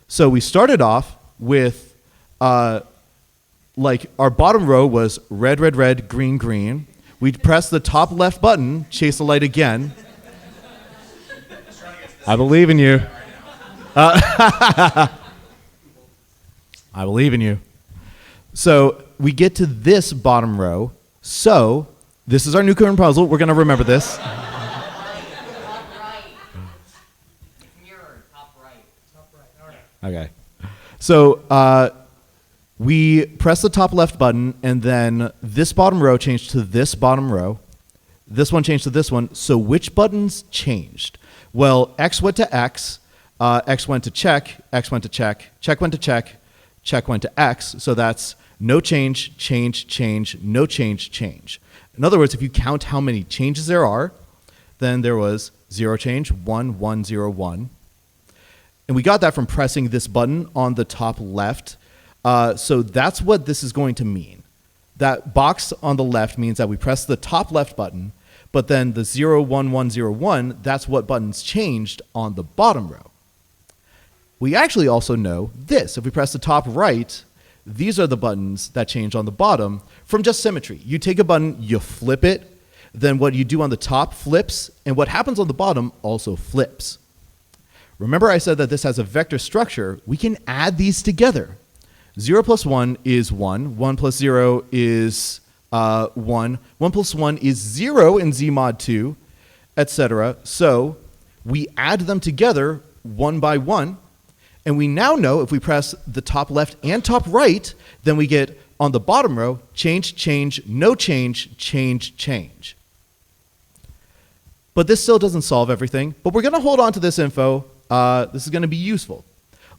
So we started off with, like our bottom row was red, red, red, green, green. We press the top left button, chase the light again. I believe in you. I believe in you. So we get to this bottom row. So this is our new current puzzle. We're going to remember this. Top right. Mirror, top right. Top right, all right. Okay. So we press the top left button, and then this bottom row changed to this bottom row. This one changed to this one. So which buttons changed? Well, X went to X, X went to check, X went to check, check went to check, check went to X. So that's no change, change, change, no change, change. In other words, if you count how many changes there are, then there was 0 change, 1, 1, 0, 1. And we got that from pressing this button on the top left. So that's what this is going to mean. That box on the left means that we press the top left button, but then the 0, 1, 1, 0, 1, that's what buttons changed on the bottom row. We actually also know this. If we press the top right, these are the buttons that change on the bottom from just symmetry. You take a button, you flip it, then what you do on the top flips, and what happens on the bottom also flips. Remember I said that this has a vector structure. We can add these together. 0 plus 1 is 1. 1 plus 0 is 1. 1 plus 1 is 0 in Z mod 2, etc. So we add them together one by one. And we now know if we press the top left and top right, then we get on the bottom row, change, change, no change, change, change. But this still doesn't solve everything. But we're going to hold on to this info. This is going to be useful.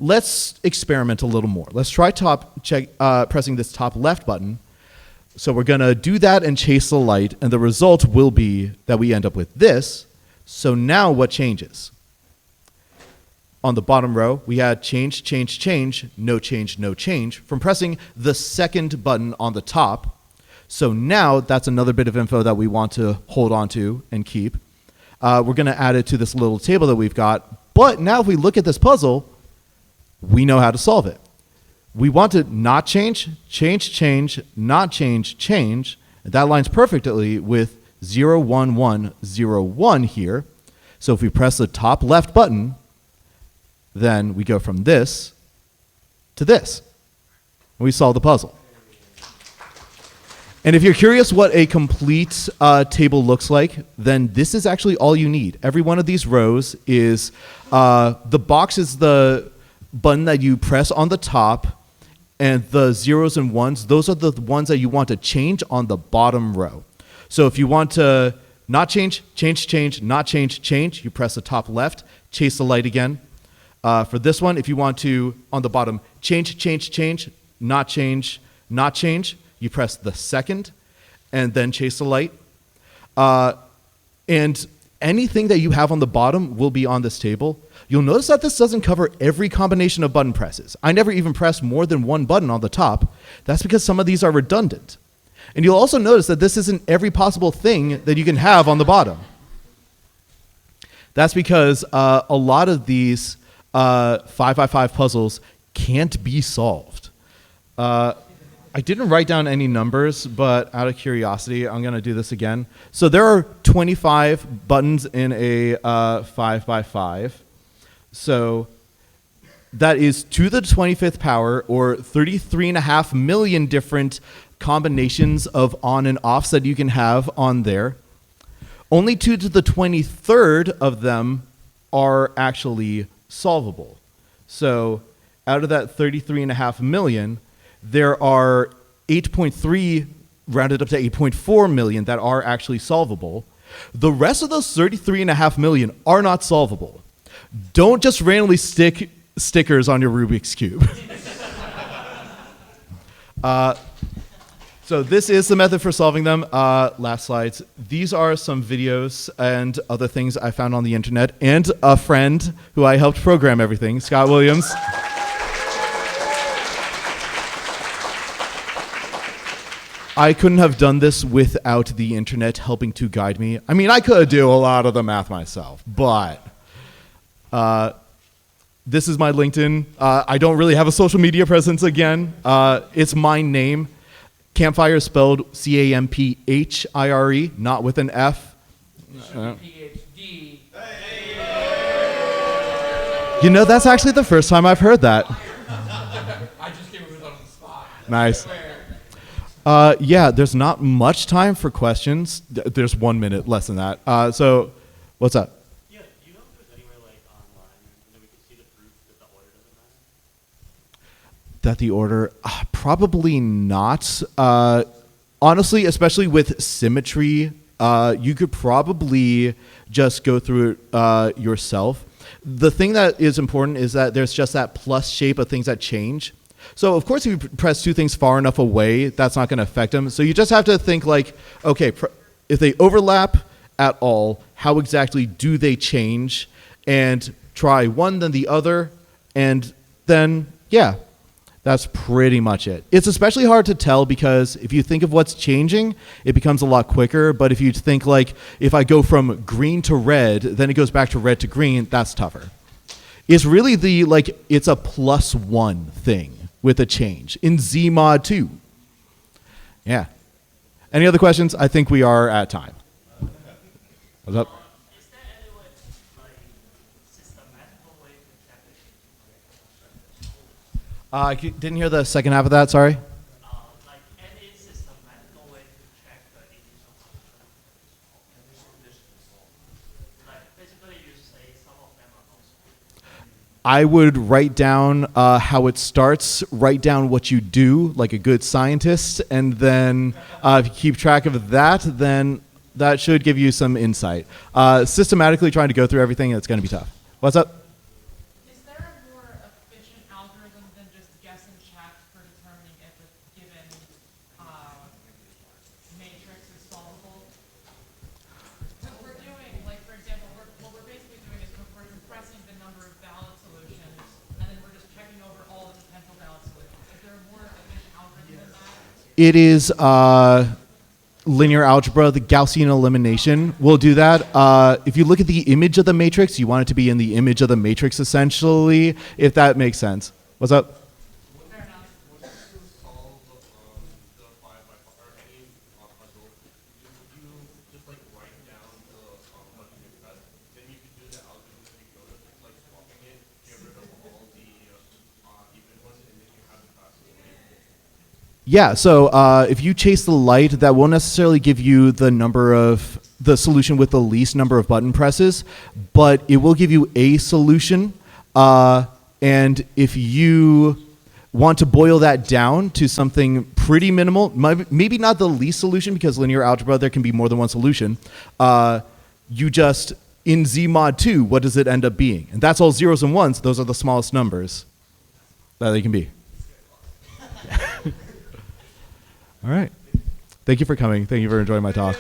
Let's experiment a little more. Let's try pressing this top left button. So we're going to do that and chase the light, and the result will be that we end up with this. So now what changes? On the bottom row, we had change, change, change, no change, no change from pressing the second button on the top. So now that's another bit of info that we want to hold on to and keep. We're going to add it to this little table that we've got. But now if we look at this puzzle, we know how to solve it. We want to not change, change, change, not change, change. And that lines perfectly with 0, 1, 1, 0, 1 here. So if we press the top left button, then we go from this to this. And we solve the puzzle. And if you're curious what a complete table looks like, then this is actually all you need. Every one of these rows is, the box is the button that you press on the top, and the zeros and ones, those are the ones that you want to change on the bottom row. So if you want to not change, change, change, not change, change, you press the top left, chase the light again. For this one, if you want to, on the bottom, change, change, change, not change, not change, you press the second, and then chase the light. And anything that you have on the bottom will be on this table. You'll notice that this doesn't cover every combination of button presses. I never even press more than one button on the top. That's because some of these are redundant. And you'll also notice that this isn't every possible thing that you can have on the bottom. That's because a lot of these 5x5 puzzles can't be solved. I didn't write down any numbers, but out of curiosity, I'm going to do this again. So there are 25 buttons in a 5x5. So that is to the 25th power, or 33.5 million different combinations of on and offs that you can have on there. Only 2 to the 23rd of them are actually solvable. So out of that 33.5 million, there are 8.3 rounded up to 8.4 million that are actually solvable. The rest of those 33.5 million are not solvable. Don't just randomly stick stickers on your Rubik's Cube. So this is the method for solving them. Last slides. These are some videos and other things I found on the internet, and a friend who I helped program everything, Scott Williams. I couldn't have done this without the internet helping to guide me. I mean, I could do a lot of the math myself, but this is my LinkedIn. I don't really have a social media presence again. It's my name. Campfire is spelled Camphyre, not with an F. PhD. You know, that's actually the first time I've heard that. I just came up with it on the spot. Nice. Yeah, there's not much time for questions. There's 1 minute, less than that. So, what's up? Yeah, do you know if there's anywhere like online that we can see the proof that the order doesn't matter? That the order? Probably not. Honestly, especially with symmetry, you could probably just go through it yourself. The thing that is important is that there's just that plus shape of things that change. So, of course, if you press two things far enough away, that's not going to affect them. So you just have to think like, okay, if they overlap at all, how exactly do they change? And try one, then the other, and then, yeah, that's pretty much it. It's especially hard to tell because if you think of what's changing, it becomes a lot quicker. But if you think like, if I go from green to red, then it goes back to red to green, that's tougher. It's really it's a +1 thing with a change in Zmod 2. Yeah. Any other questions? I think we are at time. What's up? Is there any way, like, systematical way to check it? I didn't hear the second half of that, sorry. Like, any systematical way to check the initial function? Like, basically, you say some of them are also. I would write down how it starts, write down what you do, like a good scientist, and then if you keep track of that, then that should give you some insight. Systematically trying to go through everything, it's going to be tough. What's up? Is there a more efficient algorithm than just guess and check for determining if a given matrix is solvable? What we're doing, like for example, what we're basically doing is we're compressing the number of valid solutions, and then we're just checking over all the potential valid solutions. Is there a more efficient algorithm than that? It is linear algebra, the Gaussian elimination will do that. If you look at the image of the matrix, you want it to be in the image of the matrix, essentially, if that makes sense. What's up? Fair enough. Once you solve the 5 by 5 or any puzzle, you just like write down the button you press, then you can do the algorithm that you go to, like swapping it, get rid of all the even ones, and then you have the fastest way. Yeah, so if you chase the light, that won't necessarily give you the number of the solution with the least number of button presses, but it will give you a solution. And if you want to boil that down to something pretty minimal, maybe not the least solution because linear algebra, there can be more than one solution. You just, in Zmod 2, what does it end up being? And that's all zeros and ones. Those are the smallest numbers that they can be. All right. Thank you for coming. Thank you for enjoying my talk.